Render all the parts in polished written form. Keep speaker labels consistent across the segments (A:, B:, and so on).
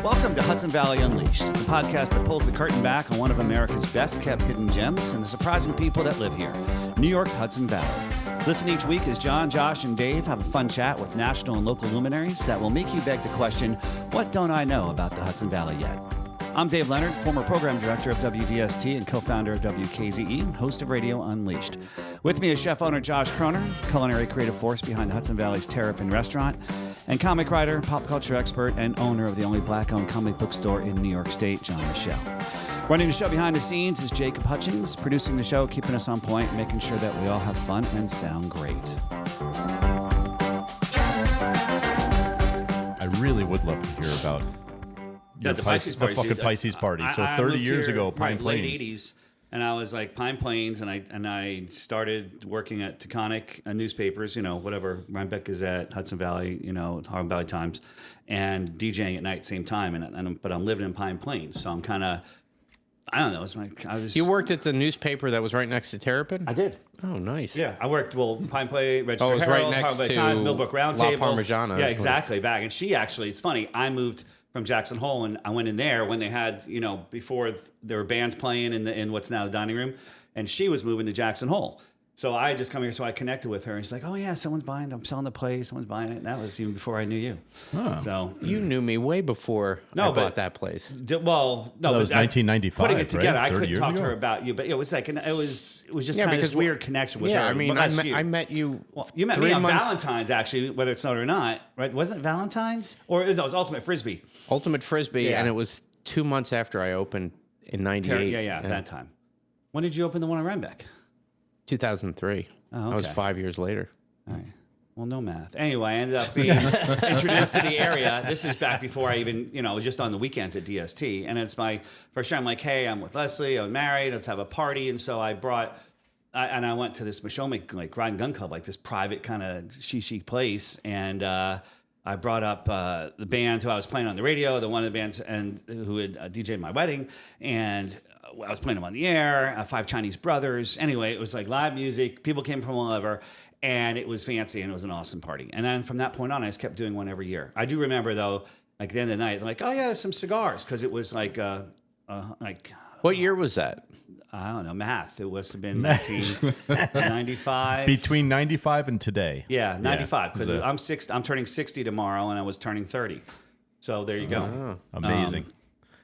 A: Welcome to Hudson Valley Unleashed, the podcast that pulls the curtain back on one of America's best-kept hidden gems and the surprising people that live here, New York's Hudson Valley. Listen each week as John, Josh, and Dave have a fun chat with national and local luminaries that will make you beg the question, what don't I know about the Hudson Valley yet? I'm Dave Leonard, former program director of WDST and co-founder of WKZE, and host of Radio Unleashed. With me is chef owner Josh Kroner, culinary creative force behind Hudson Valley's Terrapin restaurant, and comic writer, pop culture expert, and owner of the only black-owned comic book store in New York State, John Michelle. Running the show behind the scenes is Jacob Hutchins, producing the show, keeping us on point, making sure that we all have fun and sound great.
B: I really would love to hear about
A: the Pisces party.
B: The fucking Pisces party. So 30 years ago, Pine Plains.
A: Late 80s. And I was like Pine Plains, and I started working at Taconic newspapers, you know, whatever, Rhinebeck Gazette, Hudson Valley, you know, Harlem Valley Times, and DJing at night same time. But I'm living in Pine Plains, so I'm kind of, I don't know. It's like
C: You worked at the newspaper that was right next to Terrapin?
A: I did.
C: Oh, nice.
A: Yeah, I worked, Pine Plains, Register
C: it was
A: Herald,
C: right next
A: Harlem Valley
C: to
A: Times, Millbrook Round
C: La
A: Table.
C: Parmigiana.
A: Yeah, exactly. Back, and she actually, it's funny. I moved from Jackson Hole, and I went in there when they had, you know, before there were bands playing in what's now the dining room, and she was moving to Jackson Hole. So I just come here, so I connected with her, and she's like, "Oh yeah, someone's buying. I'm selling the place. Someone's buying it." And that was even before I knew you. Oh. So
C: you knew me way before I bought that place.
A: Well, no,
B: that was 1995.
A: Putting it together,
B: right?
A: I couldn't talk
B: ago.
A: to her about you, but it was like, it was just kind of this weird connection with her.
C: I mean, I met you.
A: Well, you met me on Valentine's, actually, whether it's known or not, right? Wasn't it Valentine's? Or no, it was Ultimate Frisbee.
C: Ultimate Frisbee, and it was 2 months after I opened in '98.
A: Yeah, that time. When did you open the one in Rhinebeck?
C: 2003.
A: Oh, okay.
C: That was 5 years later.
A: All right. Well, no math. Anyway, I ended up being introduced to the area. This is back before I even, just on the weekends at DST. And it's my first time. I'm like, hey, I'm with Leslie. I'm married. Let's have a party. And so I went to this Mashomic, like Ride and Gun Club, like this private kind of chic place. And I brought up the band who I was playing on the radio, the one of the bands and who had DJ'd my wedding. And I was playing them on the air, Five Chinese Brothers. Anyway, it was like live music. People came from all over, and it was fancy, and it was an awesome party. And then from that point on, I just kept doing one every year. I do remember, though, like at the end of the night, like, oh, yeah, there's some cigars, because it was like,
C: what year was that?
A: I don't know, math. It must have been 1995.
B: Between 95 and today.
A: Yeah, 95, because I'm turning 60 tomorrow, and I was turning 30. So there you go.
B: Amazing.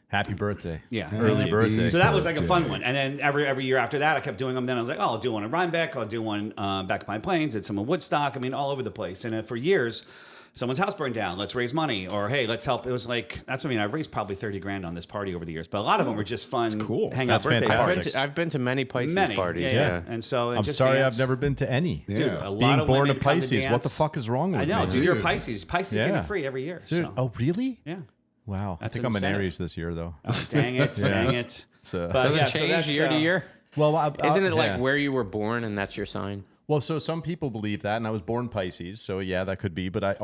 B: Happy birthday.
A: Yeah.
B: Early birthday.
A: So that was like a fun one. And then every year after that, I kept doing them. Then I was like, I'll do one in Rhinebeck. I'll do one back at Pine Plains. Did some in Woodstock. I mean, all over the place. And for years, someone's house burned down. Let's raise money. Or, hey, let's help. It was like, that's what I mean. I've raised probably 30 grand on this party over the years. But a lot of them were just fun, hangout birthday parties.
C: I've been to many Pisces parties.
A: Yeah. And so
B: I'm sorry I've never been to any.
A: Yeah. Dude, a lot
B: Being
A: of
B: born a
A: women come to
B: Pisces,
A: dance.
B: what the fuck is wrong with me?
A: I know. Dude, you're a Pisces. Pisces get it free every year.
B: So. Oh, really?
A: Yeah.
B: Wow.
A: That's
B: I think I'm an Aries this year, though.
A: Oh, dang it. Dang it.
B: So,
A: but
C: does it change year to year?
B: Well,
C: isn't it like where you were born and that's your sign?
B: Well, so some people believe that, and I was born Pisces, so yeah, that could be. But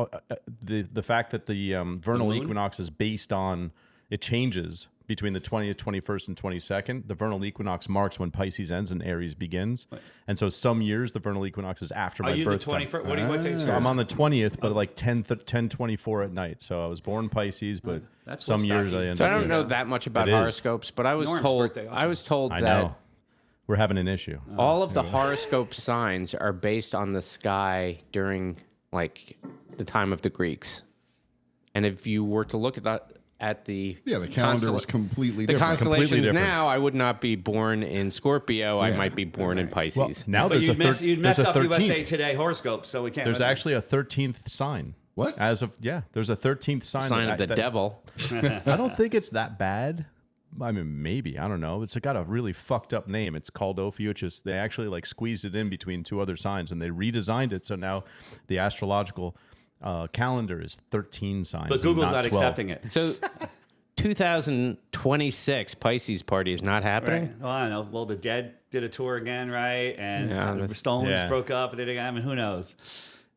B: the fact that the vernal equinox is based on, it changes between the 20th, 21st, and 22nd. The vernal equinox marks when Pisces ends and Aries begins. And so some years the vernal equinox is after my birthday.
A: Are you the 21st? What day is yours?
B: I'm on the 20th, but like 10:24 at night. So I was born Pisces, but some years I ended up.
C: So I don't know that much about horoscopes, but I was told
B: I
C: that
B: know. We're having an issue.
C: All of the horoscope signs are based on the sky during like the time of the Greeks. And if you were to look at the
D: calendar was completely different.
C: The constellations
B: Completely different.
C: now, I would not be born in Scorpio. I might be born in Pisces.
B: Well, now
A: But you'd mess up
B: 13th.
A: USA Today horoscope, so we can't.
B: There's actually a 13th sign.
D: What?
B: There's a 13th sign.
C: of the devil.
B: I don't think it's that bad. I mean, maybe. I don't know. It's got a really fucked up name. It's called Ophiuchus. They actually like squeezed it in between two other signs, and they redesigned it. So now the astrological calendar is 13 signs.
A: But Google's not
B: 12.
A: accepting it.
C: So 2026 Pisces party is not happening?
A: Right. Well, I don't know. Well, the Dead did a tour again, right? And the Stones broke up. I mean, who knows?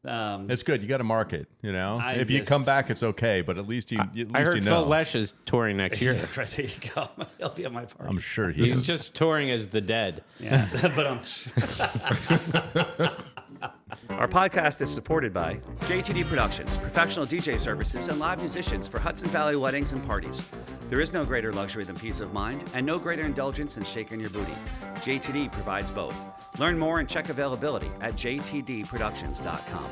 B: It's good. You got to market, If you come back, it's okay. But at least you
C: I heard Phil Lesh is touring next year.
A: Right, there you go. He'll be at my party.
B: I'm sure
C: he's just touring as the Dead.
A: Yeah, but Our podcast is supported by JTD Productions, professional DJ services and live musicians for Hudson Valley weddings and parties. There is no greater luxury than peace of mind and no greater indulgence than shaking your booty. JTD provides both. Learn more and check availability at jtdproductions.com.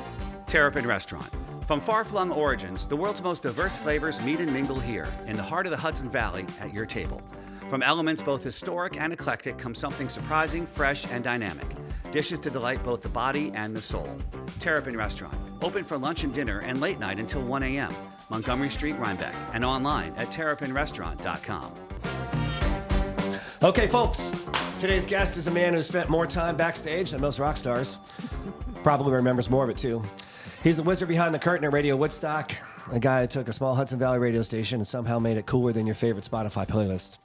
A: Terrapin Restaurant. From far-flung origins, the world's most diverse flavors meet and mingle here, in the heart of the Hudson Valley, at your table. From elements both historic and eclectic comes something surprising, fresh, and dynamic. Dishes to delight both the body and the soul. Terrapin Restaurant. Open for lunch and dinner and late night until 1 a.m. Montgomery Street, Rhinebeck. And online at terrapinrestaurant.com.
E: Okay, folks. Today's guest is a man who spent more time backstage than most rock stars. Probably remembers more of it, too. He's the wizard behind the curtain at Radio Woodstock, a guy who took a small Hudson Valley radio station and somehow made it cooler than your favorite Spotify playlist.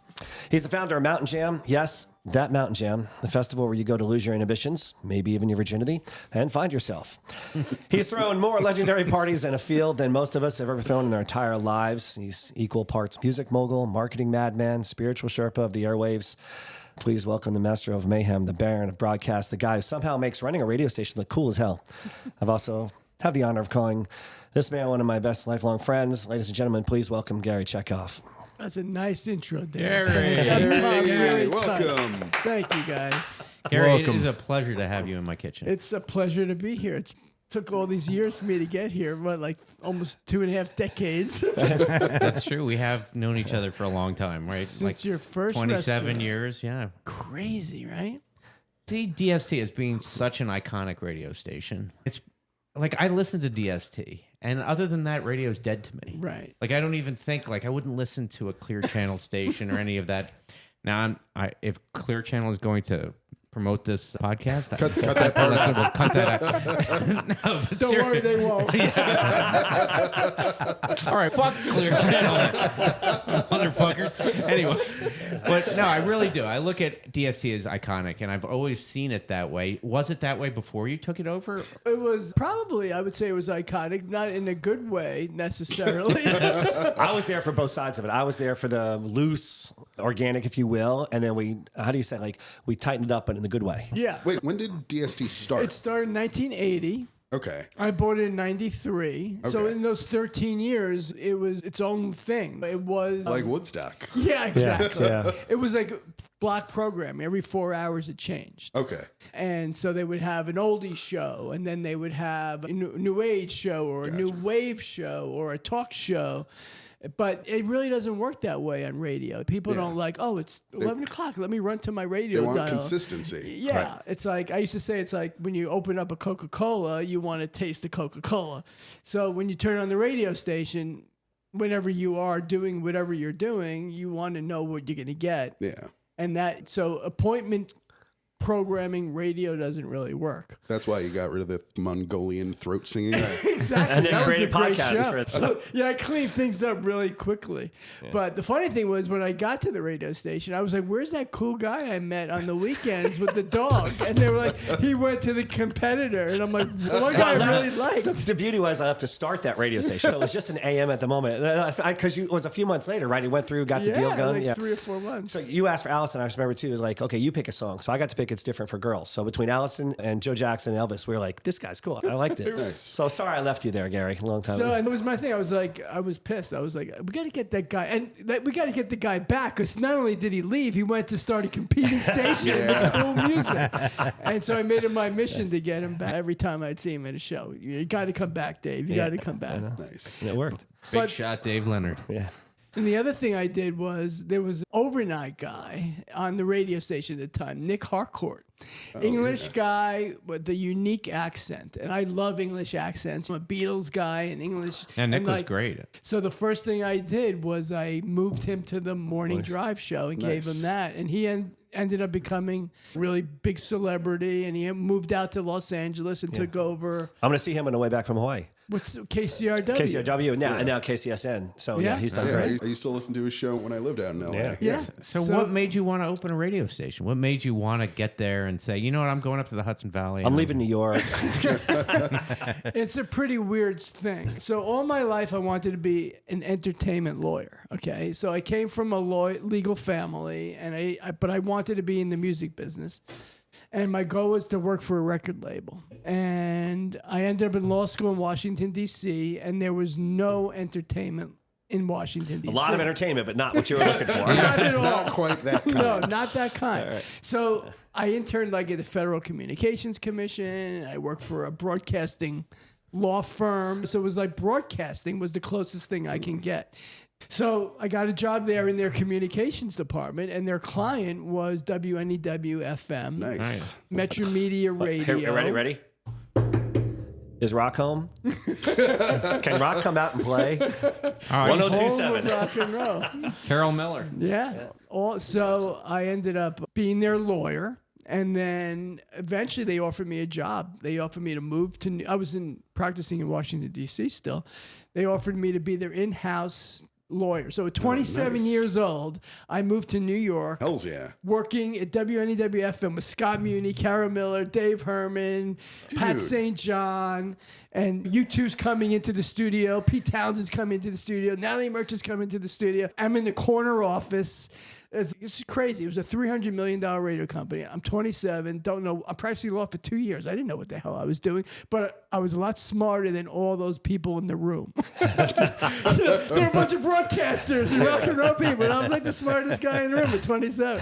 E: He's the founder of Mountain Jam. Yes, that Mountain Jam, the festival where you go to lose your inhibitions, maybe even your virginity, and find yourself. He's thrown more legendary parties in a field than most of us have ever thrown in their entire lives. He's equal parts music mogul, marketing madman, spiritual Sherpa of the airwaves. Please welcome the maestro of mayhem, the baron of broadcast, the guy who somehow makes running a radio station look cool as hell. I've also had the honor of calling this man one of my best lifelong friends. Ladies and gentlemen, please welcome Gary Chetkof.
F: That's a nice intro, Dave.
D: Gary, welcome.
F: Thank you, guys.
C: Gary,
B: Welcome.
C: it is a pleasure to have you in my kitchen.
F: It's a pleasure to be here. It took all these years for me to get here, like almost 2.5 decades.
C: That's true. We have known each other for a long time, right?
F: Since your first
C: 27
F: restaurant.
C: years, yeah.
F: Crazy, right?
C: See DST as being such an iconic radio station. It's like I listen to DST, and other than that, radio's dead to me.
F: Right.
C: Like I don't even think I wouldn't listen to a Clear Channel station or any of that. Now, if Clear Channel is going to promote this podcast,
D: Cut that part out.
C: we'll cut that out. No, but
F: Don't worry, they won't.
C: All right, fuck Clear Channel, motherfuckers. Anyway, but no, I really do. I look at DST as iconic, and I've always seen it that way. Was it that way before you took it over?
F: It was probably, I would say it was iconic, not in a good way necessarily.
E: I was there for both sides of it. I was there for the loose, organic, if you will, and then we tightened it up, but in the good way.
F: Yeah.
D: Wait, when did DST start?
F: It started in 1980.
D: Okay.
F: I bought it in 93. So
D: Okay.
F: in those 13 years, it was its own thing. It was
D: Like Woodstock.
F: yeah, exactly.
E: Yeah.
F: It was like block programming. Every 4 hours it changed.
D: Okay.
F: And so they would have an oldies show, and then they would have a new age show or a new wave show or a talk show. But it really doesn't work that way on radio. People don't like, oh, it's 11 o'clock. Let me run to my radio
D: They want
F: dial.
D: consistency.
F: Yeah,
E: Right.
F: it's like I used to say. It's like when you open up a Coca-Cola, you want to taste the Coca-Cola. So when you turn on the radio station, whenever you are doing whatever you're doing, you want to know what you're going to get.
D: Yeah.
F: And so appointment programming radio doesn't really work.
D: That's why you got rid of the Mongolian throat singing.
F: Exactly.
E: And then
F: That was
E: created
F: a great
E: podcasts
F: show.
E: for it.
F: Yeah, I cleaned things up really quickly. But the funny thing was when I got to the radio station, I was like, where's that cool guy I met on the weekends with the dog? And they were like, he went to the competitor. And I'm like, one guy I really liked.
E: The beauty was I have to start that radio station. It was just an AM at the moment. Because it was a few months later, right? He went through, got the deal going.
F: like 3 or 4 months.
E: So you asked for Allison. I just remember too. It was like, okay, you pick a song. So I got to pick It's Different for Girls. So between Allison and Joe Jackson and Elvis, we were like, this guy's cool. I liked it.
D: Nice.
E: So sorry I left you there, Gary. A long time
F: So
E: ago.
F: and it was my thing. I was pissed. I was like, we got to get that guy, and we got to get the guy back because not only did he leave, he went to start a competing station with cool music. And so I made it my mission to get him back every time I'd see him at a show. You got to come back, Dave. You got to come back.
D: Nice.
E: It worked.
C: Big
F: But-
C: shot, Dave Leonard.
E: Yeah.
F: And the other thing I did was there was an overnight guy on the radio station at the time, Nick Harcourt. English guy with a unique accent. And I love English accents. I'm a Beatles guy and English.
C: And Nick was
F: like,
C: great.
F: So the first thing I did was I moved him to the morning drive show and gave him that. And he ended up becoming a really big celebrity. And he moved out to Los Angeles and took over.
E: I'm going to see him on the way back from Hawaii.
F: What's KCRW?
E: KCRW and now KCSN. So yeah, he's done
D: Yeah,
E: great.
D: I used to listen to his show when I lived out in LA.
F: Yeah.
C: So what made you want to open a radio station? What made you want to get there and say, you know what, I'm going up to the Hudson Valley.
E: I'm leaving New York.
F: It's a pretty weird thing. So all my life I wanted to be an entertainment lawyer. Okay, so I came from a legal family, and but I wanted to be in the music business. And my goal was to work for a record label. And I ended up in law school in Washington, D.C., and there was no entertainment in Washington, D.C.
E: A lot of entertainment, but not what you were looking for.
F: Not at all.
D: Not quite that kind.
F: No, not that kind. So I interned like at the Federal Communications Commission. I worked for a broadcasting law firm. So it was like broadcasting was the closest thing I can get. So I got a job there in their communications department, and their client was WNEW-FM,
D: Nice.
F: Metro Media Radio.
E: Here, ready? Is Rock home? Can Rock come out and play?
C: All right.
E: 1027.
F: Rock and roll.
C: Carol Miller.
F: Yeah. So I ended up being their lawyer. And then eventually they offered me a job. They offered me to move to, I was practicing in Washington, D.C. still. They offered me to be their in-house lawyer. So at 27
D: nice.
F: years old, I moved to New York.
D: Hells yeah.
F: Working at WNEW-FM with Scott Muni, Carol Miller, Dave Herman, Pat St. John, and U2's coming into the studio. Pete Townsend's coming into the studio. Natalie Merchant's coming into the studio. I'm in the corner office. This is crazy. It was a $300 million radio company. I'm 27. Don't know. I'm practicing law for 2 years. I didn't know what the hell I was doing, but I was a lot smarter than all those people in the room. They're a bunch of broadcasters and rock and roll people. And I was like the smartest guy in the room at 27.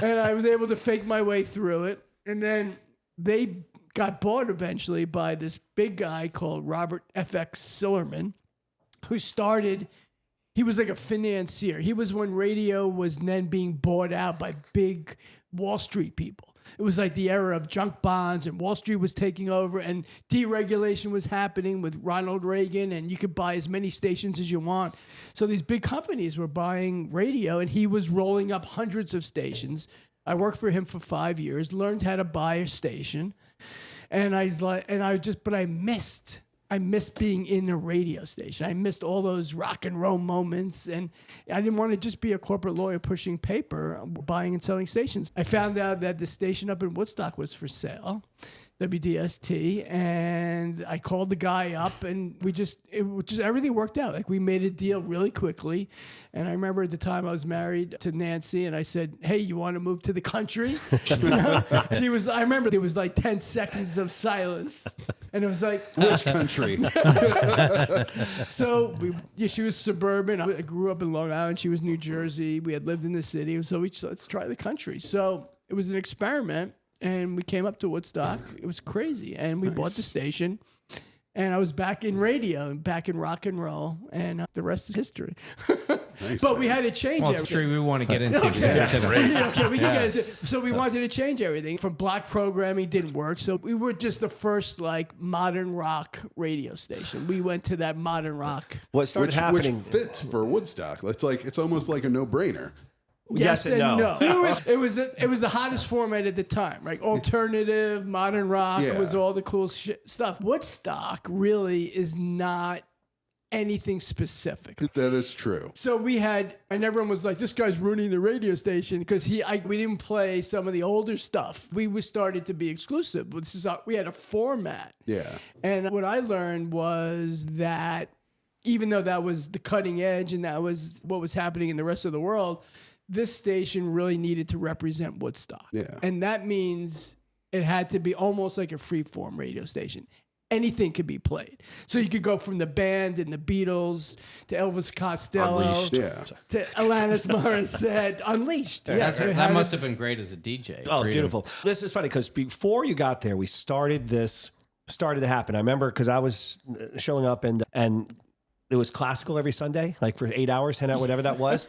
F: And I was able to fake my way through it. And then they got bought eventually by this big guy called Robert FX Sillerman, who started... He was like a financier. He was when radio was then being bought out by big Wall Street people. It was like the era of junk bonds, and Wall Street was taking over, and deregulation was happening with Ronald Reagan, and you could buy as many stations as you want. So these big companies were buying radio, and he was rolling up hundreds of stations. I worked for him for 5 years, learned how to buy a station, and I missed being in a radio station. I missed all those rock and roll moments, and I didn't want to just be a corporate lawyer pushing paper, buying and selling stations. I found out that the station up in Woodstock was for sale, WDST, and I called the guy up, and everything worked out. Like, we made a deal really quickly, and I remember at the time I was married to Nancy, and I said, "Hey, you want to move to the country?" I remember there was like 10 seconds of silence. And it was like,
D: which country?
F: So she was suburban. I grew up in Long Island. She was New Jersey. We had lived in the city. So let's try the country. So it was an experiment, and we came up to Woodstock. It was crazy. And we bought the station. And I was back in radio and back in rock and roll, and the rest is history.
D: Nice,
F: but we had to change
C: Well, it's
F: everything.
C: true. We want to get into
F: Okay, we can get into. So we wanted to change everything. From block programming didn't work, so we were just the first like modern rock radio station. We went to that modern rock.
E: What started
D: which
E: happening?
D: fits for Woodstock. It's almost like a no-brainer.
E: Yes and no.
F: It was the hottest format at the time, right? Alternative, modern rock was all the cool stuff. Woodstock really is not anything specific.
D: That is true.
F: So and everyone was like, "This guy's ruining the radio station," because we didn't play some of the older stuff. We started to be exclusive. We had a format.
D: Yeah.
F: And what I learned was that even though that was the cutting edge and that was what was happening in the rest of the world, this station really needed to represent Woodstock.
D: Yeah.
F: And that means it had to be almost like a free-form radio station. Anything could be played. So you could go from the band and the Beatles to Elvis Costello
B: Unleashed.
F: to Alanis Morissette. Unleashed. Yeah,
C: That must have been great as a DJ.
E: Oh,
C: Freedom.
E: beautiful. This is funny because before you got there, we started to happen. I remember because I was showing up and it was classical every Sunday, like for 8 hours, 10 hours, whatever that was.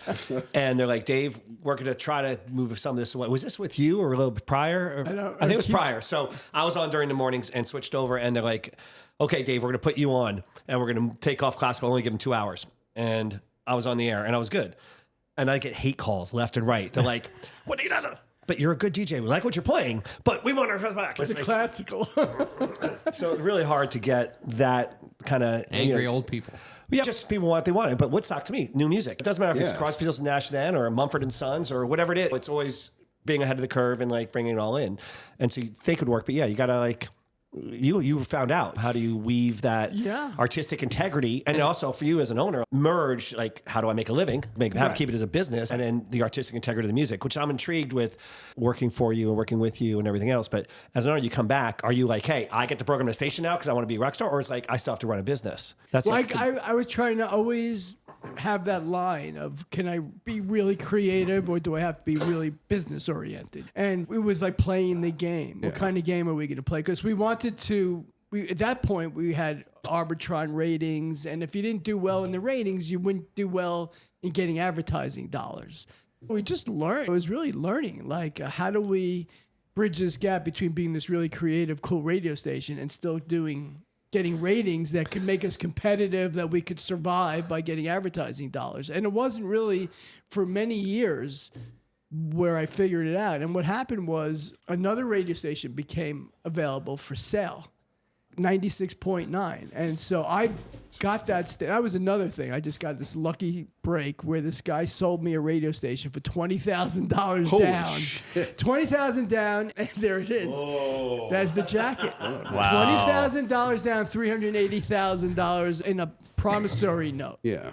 E: And they're like, "Dave, we're going to try to move some of this away." Was this with you or a little bit prior? I think it was prior. So I was on during the mornings and switched over. And they're like, "Okay, Dave, we're going to put you on and we're going to take off classical, only give them 2 hours." And I was on the air and I was good. And I get hate calls left and right. They're like, "What do you know? But you're a good DJ. We like what you're playing, but we want our husband back."
F: It's classical.
E: So it's really hard to get that kind of
C: Angry old people.
E: Yeah, just people want what they wanted. But Woodstock, to me, new music. It doesn't matter if it's Crosby, Stills and Nash then or Mumford and Sons or whatever it is. It's always being ahead of the curve and like bringing it all in. And so you think it would work, but yeah, you got to like you found out how do you weave that artistic integrity, and also for you as an owner, merge like how do I make a living, keep it as a business, and then the artistic integrity of the music, which I'm intrigued with working for you and working with you and everything else. But as an owner, you come back, are you like, hey, I get to program the station now because I want to be a rock star, or it's like I still have to run a business? That's
F: like I was trying to always have that line of, can I be really creative or do I have to be really business oriented? And it was like playing the game. What kind of game are we going to play? Because we wanted to, at that point, we had Arbitron ratings. And if you didn't do well in the ratings, you wouldn't do well in getting advertising dollars. We just learned. I was really learning, like, how do we bridge this gap between being this really creative, cool radio station and still getting ratings that could make us competitive, that we could survive by getting advertising dollars. And it wasn't really for many years where I figured it out. And what happened was another radio station became available for sale, 96.9. And so I got that. That was another thing. I just got this lucky break where this guy sold me a radio station for $20,000 down.
D: Shit.
F: $20,000 down, and there it is.
E: Whoa.
F: That's the jacket.
B: Wow.
F: $20,000 down, $380,000 in a promissory note.
D: Yeah.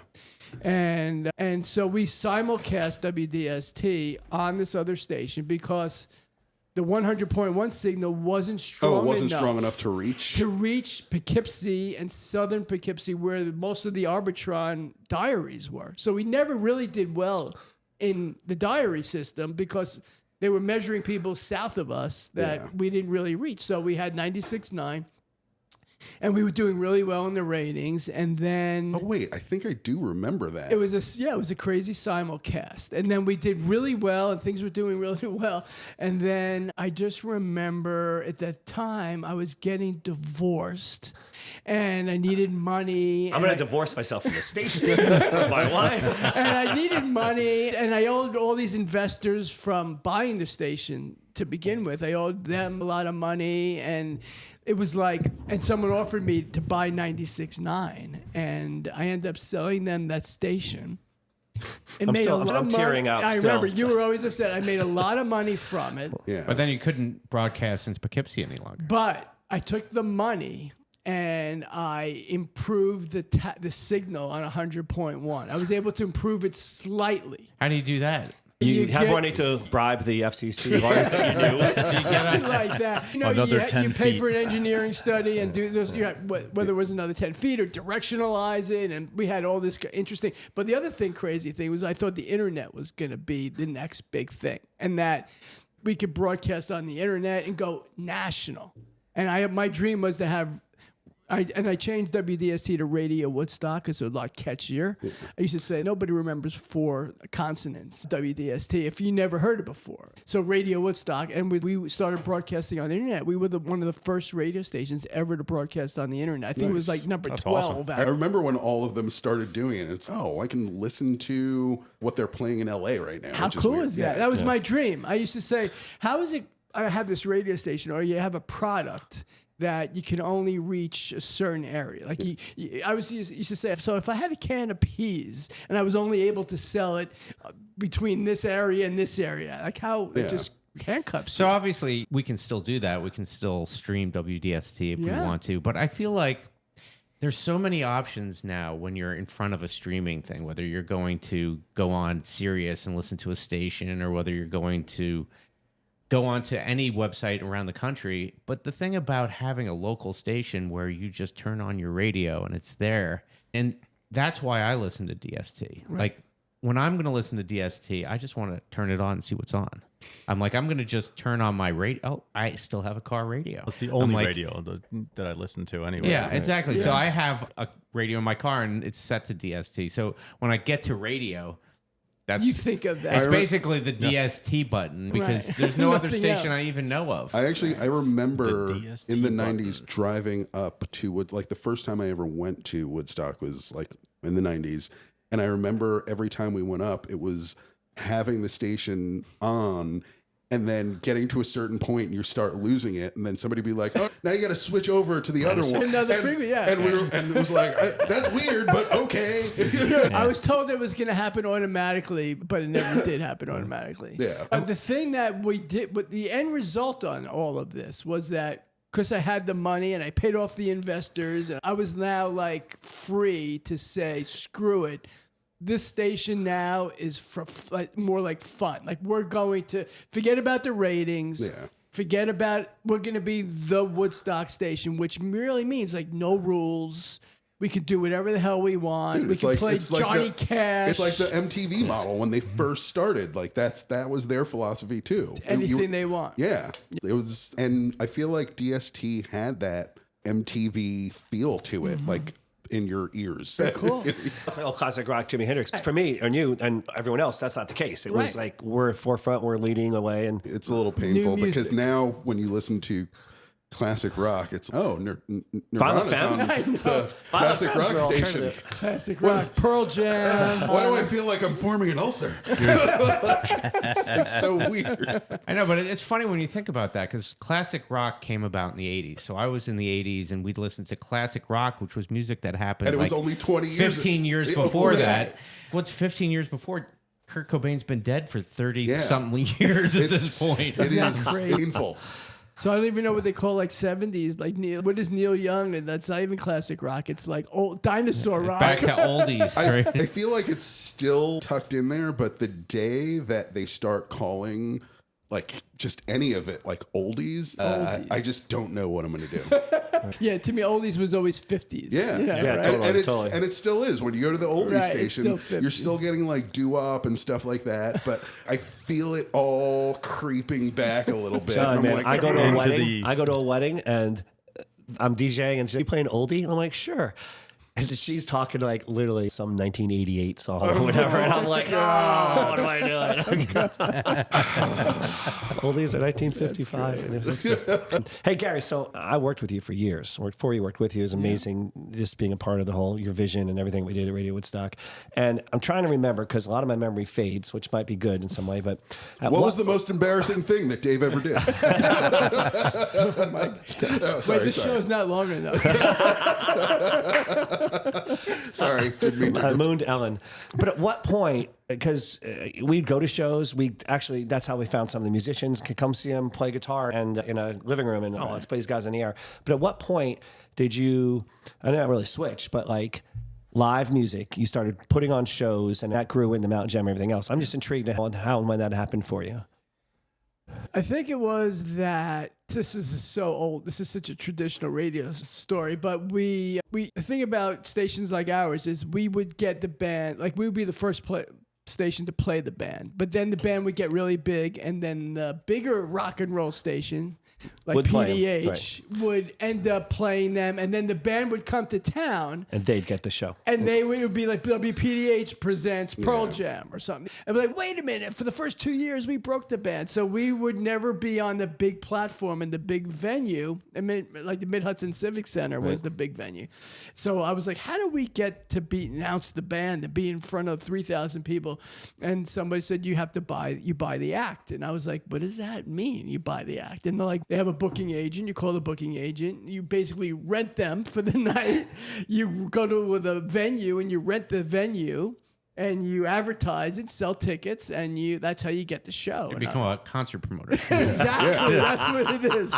F: And so we simulcast WDST on this other station because the 100.1 signal wasn't strong
D: enough to reach
F: Poughkeepsie and southern Poughkeepsie, where most of the Arbitron diaries were. So we never really did well in the diary system because they were measuring people south of us that we didn't really reach. So we had 96.9. And we were doing really well in the ratings, and then
D: Oh wait, I think I do remember that.
F: it was a crazy simulcast, and then we did really well, and things were doing really well, and then I just remember at that time I was getting divorced, and I needed money.
E: I'm going to divorce myself from the station, from my wife.
F: And I needed money, and I owed all these investors from buying the station to begin with. I owed them a lot of money, and it was like, and someone offered me to buy 96.9, and I ended up selling them that station.
E: I'm tearing up.
F: I
E: still.
F: remember you were always upset. I made a lot of money from it,
D: Yeah.
C: But then you couldn't broadcast into Poughkeepsie any longer.
F: but I took the money and I improved the signal on 100.1. I was able to improve it slightly.
C: How do you do that?
E: You
F: You
E: have
F: get-
E: money to bribe the FCC lawyers that you do.
F: Something like that. You know,
B: Another
F: you
B: 10
F: pay
B: feet.
F: for an engineering study and do those, whether it was another 10 feet or directionalize it. And we had all this interesting. But the other crazy thing was I thought the internet was going to be the next big thing, and that we could broadcast on the internet and go national. And my dream was to have. I changed WDST to Radio Woodstock because it was a lot catchier. I used to say nobody remembers 4 consonants, WDST, if you never heard it before. So Radio Woodstock, and we started broadcasting on the internet. We were one of the first radio stations ever to broadcast on the internet. I think it was like number
B: That's
F: 12.
B: awesome.
D: I remember when all of them started doing it. It's I can listen to what they're playing in LA right now.
F: How
D: which
F: cool
D: weird.
F: is that?
D: Yeah.
F: That was my dream. I used to say, how is it I have this radio station or you have a product that you can only reach a certain area. Like I used to say, so if I had a can of peas and I was only able to sell it between this area and this area, like how it just handcuffs
C: So
F: you.
C: obviously we can still do that. We can still stream WDST if we want to. But I feel like there's so many options now when you're in front of a streaming thing, whether you're going to go on Sirius and listen to a station or whether you're going to go onto any website around the country. But the thing about having a local station where you just turn on your radio and it's there, and that's why I listen to DST.
F: Right.
C: Like when I'm going to listen to DST, I just want to turn it on and see what's on. I'm going to just turn on my radio. Oh, I still have a car radio.
B: It's the
C: I'm
B: only
C: like,
B: radio that I listen to anyway.
C: Yeah, exactly.
F: Yeah.
C: So I have a radio in my car and it's set to DST. So when I get to radio, that's
F: You think of that.
C: it's basically the DST button because
F: Right.
C: there's no other
F: Nothing
C: station
F: else.
C: I even know of.
D: I remember
B: The DST
D: in the
B: button.
D: 90s driving up to like the first time I ever went to Woodstock was like in the 90s. And I remember every time we went up, it was having the station on and then getting to a certain point and you start losing it. And then somebody be like, oh, now you got to switch over to the other one.
F: Another
D: and,
F: freeway, yeah.
D: and it was like, that's weird, but okay.
F: I was told it was going to happen automatically, but it never did happen automatically.
D: Yeah.
F: But the thing that we did, but the end result on all of this was that because I had the money and I paid off the investors, and I was now like free to say, screw it. This station now is for more like fun. Like we're going to forget about the ratings.
D: Yeah.
F: Forget about, we're going to be the Woodstock station, which really means like no rules. We could do whatever the hell we want.
D: Dude,
F: we could play Johnny Cash.
D: It's like the MTV model when they first started. Like that was their philosophy too.
F: Anything they want.
D: Yeah. It was, and I feel like DST had that MTV feel to it, like in your ears.
F: Cool.
E: It's like classic rock, Jimi Hendrix. For me and you and everyone else, that's not the case. It was like we're forefront, we're leading the way, and
D: It's a little painful because now when you listen to classic rock, it's Nirvana's
E: Femmes?
D: on
F: I know.
D: the classic
E: Femmes
D: rock
E: were
D: station.
E: alternative.
F: Classic rock, Pearl Jam.
D: Why do I feel like I'm forming an ulcer? It's like so weird.
C: I know, but it's funny when you think about that because classic rock came about in the 80s. So I was in the 80s and we'd listen to classic rock, which was music that happened
D: And it was
C: like
D: only 20 years.
C: 15 years
D: before
C: before that. What's 15 years before? Kurt Cobain's been dead for 30-something years at this point.
D: It
F: Isn't
D: is
F: that great?
D: painful.
F: So I don't even know what they call like 70s. Like Neil, what is Neil Young? And that's not even classic rock. It's like old dinosaur rock.
C: Back to oldies, right?
D: I feel like it's still tucked in there, but the day that they start calling like just any of it like oldies, I just don't know what I'm going to do.
F: Yeah, to me, oldies was always 50s.
D: Yeah,
F: right?
E: Totally.
D: And it still is. When you go to the oldie
F: Right, it's
D: station,
F: still
D: you're still getting like doo-wop and stuff like that. But I feel it all creeping back a little bit.
E: John,
D: and
E: man,
D: I'm like,
E: I go to a
B: Into
E: wedding.
B: the-
E: I go to a wedding and I'm DJing and she's playing oldie. And I'm like, sure. And she's talking like literally some 1988 song or whatever. And I'm like, oh, what am I doing? Oldies are 1955. And it was just... Hey, Gary, so I worked with you for years. Worked for you, worked with you. It was amazing just being a part of the whole, your vision and everything we did at Radio Woodstock. And I'm trying to remember because a lot of my memory fades, which might be good in some way. But
D: what was the most embarrassing thing that Dave ever did?
F: Wait, this show's not long enough.
D: Sorry, didn't mean to.
E: I mooned Ellen. But at what point, because we'd go to shows, that's how we found some of the musicians, could come see them play guitar and in a living room and, let's play these guys in the air. But at what point did you, I didn't really switch, but like live music, you started putting on shows and that grew into Mountain Jam and everything else. I'm just intrigued on how and when that happened for you.
F: I think it was that this is so old. This is such a traditional radio story. But the thing about stations like ours is we would get the band, like we would be the first station to play the band. But then the band would get really big, and then the bigger rock and roll station, like
E: Would play 'em,
F: PDH, would end up playing them, and then the band would come to town.
E: And they'd get the show.
F: And it would be like WPDH presents Pearl Jam or something. And be like, wait a minute, for the first 2 years, we broke the band. So we would never be on the big platform and the big venue. I mean, like the Mid-Hudson Civic Center was the big venue. So I was like, how do we get to announce the band and be in front of 3,000 people? And somebody said, you buy the act. And I was like, what does that mean? You buy the act. And they're like, they have a booking agent. You call the booking agent. You basically rent them for the night. You go to the venue and you rent the venue and you advertise it, sell tickets, and that's how you get the show.
C: You become a concert promoter.
F: Exactly. That's what it is.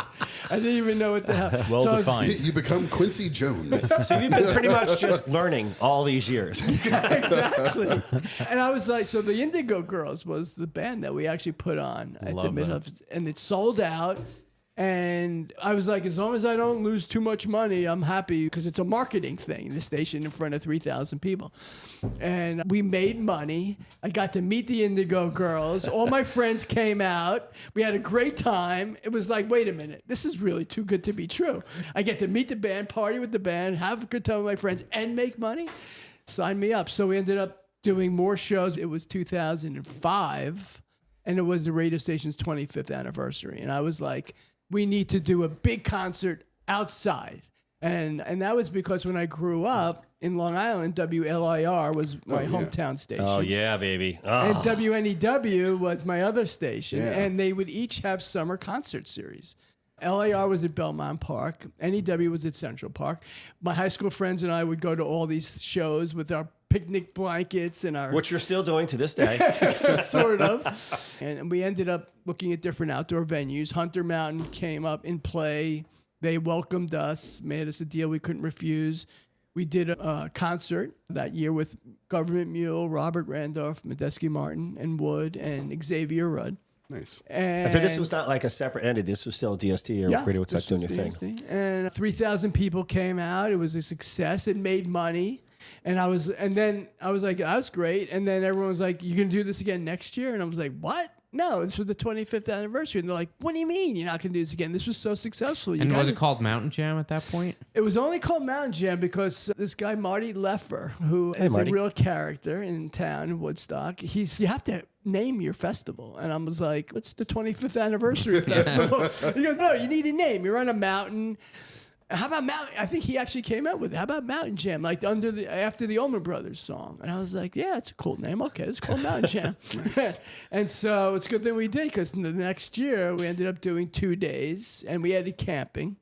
F: I didn't even know what the hell.
B: Well defined.
D: You become Quincy Jones.
E: So you've been pretty much just learning all these years.
F: Exactly. And I was like, so the Indigo Girls was the band that we actually put on at the
C: Love
F: Mid-Hudson, and it sold out. And I was like, as long as I don't lose too much money, I'm happy, because it's a marketing thing, the station in front of 3,000 people. And we made money. I got to meet the Indigo Girls. All my friends came out. We had a great time. It was like, wait a minute, this is really too good to be true. I get to meet the band, party with the band, have a good time with my friends, and make money. Sign me up. So we ended up doing more shows. It was 2005, and it was the radio station's 25th anniversary. And I was like, we need to do a big concert outside. And that was because when I grew up in Long Island, WLIR was my hometown station.
E: Oh, yeah, baby. Oh.
F: And WNEW was my other station.
D: Yeah.
F: And they would each have summer concert series. LIR was at Belmont Park. NEW was at Central Park. My high school friends and I would go to all these shows with our picnic blankets and our...
E: Which you're still doing to this day.
F: sort of. And we ended up looking at different outdoor venues. Hunter Mountain came up in play. They welcomed us, made us a deal we couldn't refuse. We did a concert that year with Government Mule, Robert Randolph, Medeski Martin, and Wood, and Xavier Rudd.
D: Nice.
F: And
E: But this was not like a separate entity. This was still DST or Radio Woodstock doing your thing.
F: And 3,000 people came out. It was a success. It made money. And then I was like, that was great. And then everyone was like, you can do this again next year? And I was like, what? No, this was the 25th anniversary. And they're like, what do you mean you're not going to do this again? This was so successful.
C: And was it called Mountain Jam at that point?
F: It was only called Mountain Jam because this guy, Marty Leffer, who is a real character in town in Woodstock, you have to name your festival. And I was like, what's the 25th anniversary festival? He goes, no, you need a name. You're on a mountain. How about Mountain? I think he actually came out with it. How about Mountain Jam? Like after the Allman Brothers song. And I was like, yeah, it's a cool name. Okay, it's called Mountain Jam. And so it's a good thing we did because the next year we ended up doing 2 days and we added camping.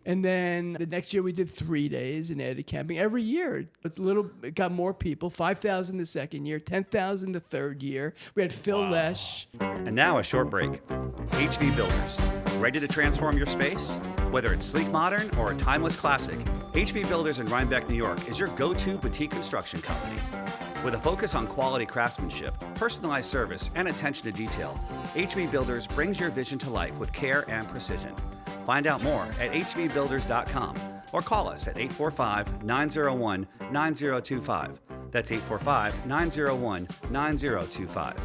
F: And then the next year we did 3 days and added camping. Every year it got more people. 5,000 the second year, 10,000 the third year. We had Phil Lesh.
A: And now a short break. HV Builders. Ready to transform your space? Whether it's sleek modern or a timeless classic, HV Builders in Rhinebeck, New York is your go-to boutique construction company. With a focus on quality craftsmanship, personalized service, and attention to detail, HV Builders brings your vision to life with care and precision. Find out more at hvbuilders.com or call us at 845-901-9025. That's 845-901-9025.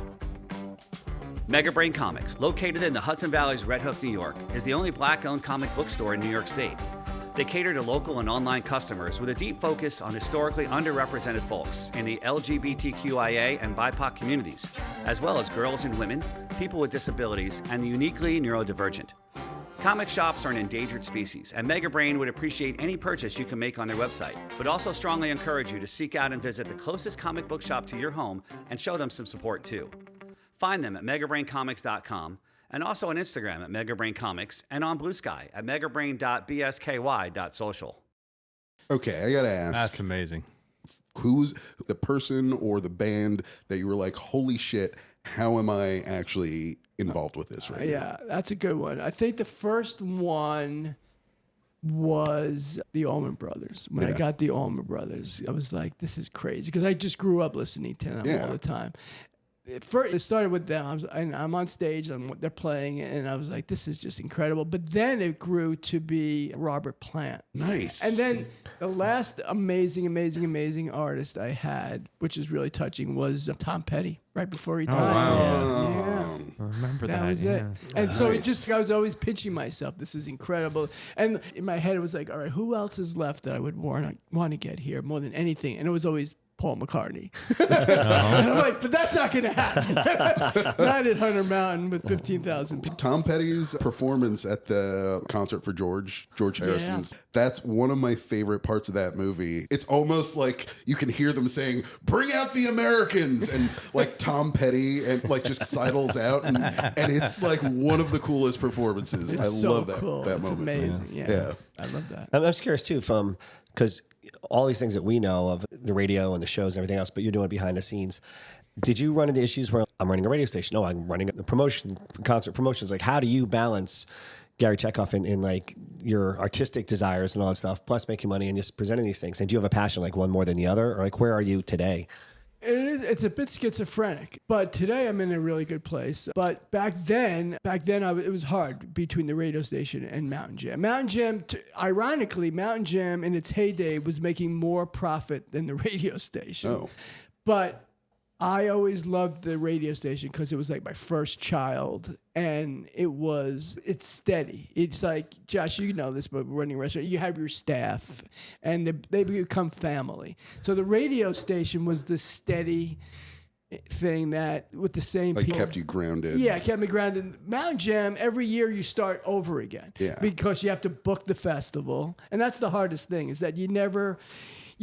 A: Mega Brain Comics, located in the Hudson Valley's Red Hook, New York, is the only black-owned comic book store in New York State. They cater to local and online customers with a deep focus on historically underrepresented folks in the LGBTQIA and BIPOC communities, as well as girls and women, people with disabilities, and the uniquely neurodivergent. Comic shops are an endangered species, and Mega Brain would appreciate any purchase you can make on their website, but also strongly encourage you to seek out and visit the closest comic book shop to your home and show them some support too. Find them at megabraincomics.com and also on Instagram at megabraincomics and on Blue Sky at megabrain.bsky.social.
D: Okay, I gotta ask.
B: That's amazing.
D: Who's the person or the band that you were like, holy shit, how am I actually involved with this right now?
F: Yeah, that's a good one. I think the first one was the Allman Brothers. When I got the Allman Brothers, I was like, this is crazy. Because I just grew up listening to them all the time. First, it started with them, I'm on stage, they're playing, and I was like, this is just incredible. But then it grew to be Robert Plant.
D: Nice.
F: And then the last amazing artist I had, which is really touching, was Tom Petty, right before he died.
B: wow.
F: Yeah.
C: I remember that.
F: That was it. And so I was always pinching myself. This is incredible. And in my head, it was like, all right, who else is left that I would want to get here more than anything? And it was always Paul McCartney. And I'm like, but that's not going to happen. Not at Hunter Mountain with 15,000 people.
D: Tom Petty's performance at the concert for George Harrison's, that's one of my favorite parts of that movie. It's almost like you can hear them saying, bring out the Americans, and like Tom Petty and like just sidles out, and it's like one of the coolest performances. I love that
F: cool.
D: that
F: it's
D: moment.
F: Amazing. Yeah. I love that.
E: I'm just curious too, because all these things that we know of, the radio and the shows and everything else, but you're doing it behind the scenes. Did you run into issues where I'm running a radio station? No, I'm running the concert promotions. Like, how do you balance Gary Chetkof in like your artistic desires and all that stuff, plus making money and just presenting these things? And do you have a passion, like one more than the other? Or like, where are you today?
F: It's a bit schizophrenic, but today I'm in a really good place. But back then, it was hard between the radio station and Mountain Jam. Mountain Jam, ironically, Mountain Jam in its heyday was making more profit than the radio station.
D: Oh.
F: But I always loved the radio station because it was like my first child, and it's steady. It's like, Josh, you know this, but running a restaurant, you have your staff, and they become family. So the radio station was the steady thing that with the same
D: Like
F: people.
D: kept you grounded.
F: Yeah, it kept me grounded. Mountain Jam, every year you start over again.
D: Yeah.
F: Because you have to book the festival. And that's the hardest thing, is that you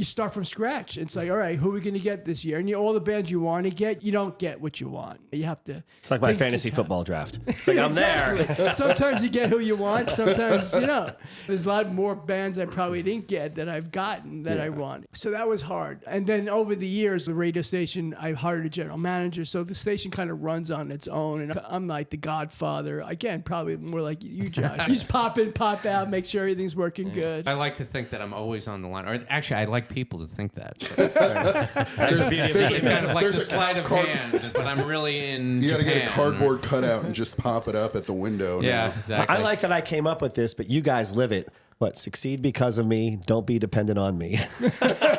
F: you start from scratch. It's like, all right, who are we going to get this year? And all the bands you want to get, you don't get what you want. You have to.
E: It's like my fantasy football draft. It's like I'm there.
F: Sometimes you get who you want. Sometimes you don't. There's a lot more bands I probably didn't get that I've gotten that I want. So that was hard. And then over the years, the radio station, I hired a general manager. So the station kind of runs on its own. And I'm like the godfather. Again, probably more like you, Josh. You just pop in, pop out, make sure everything's working good.
C: I like to think that I'm always on the line. Or actually, I like people to think that.
E: That's the beauty of the
C: It's kind of like
D: There's
C: the
D: a
C: sleight of
D: card-
C: hand, but I'm really in
D: You got to get a
C: Japan.
D: cardboard cutout and just pop it up at the window.
C: Yeah,
D: now.
C: exactly.
E: I like that I came up with this, but you guys live it. What, succeed because of me, don't be dependent on me.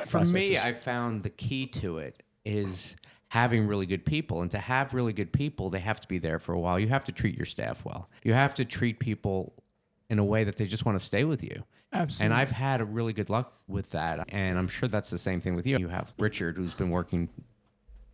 C: For me, I found the key to it is having really good people. And to have really good people, they have to be there for a while. You have to treat your staff well. You have to treat people in a way that they just want to stay with you.
F: Absolutely.
C: And I've had a really good luck with that. And I'm sure that's the same thing with you. You have Richard, who's been working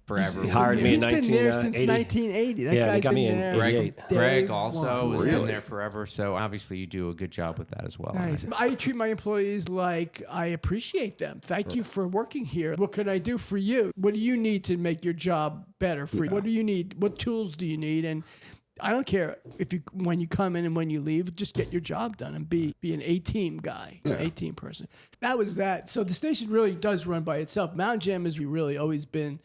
C: forever.
E: He hired me in
F: He's been there since 1980.
E: 1980.
F: That
E: Yeah, they
F: ghas
E: got
F: been
E: me in
F: there.
E: 88.
C: Greg
F: Day
C: also
F: one.
C: has been
D: Really?
C: there forever. So obviously you do a good job with that as well.
F: Nice. I treat my employees like I appreciate them. Thank you for working here. What can I do for you? What do you need to make your job better for you? What do you need? What tools do you need? And I don't care if you when you come in and when you leave, just get your job done and be an A-team guy, an A-team person. That was that. So the station really does run by itself. Mountain Jam has really always been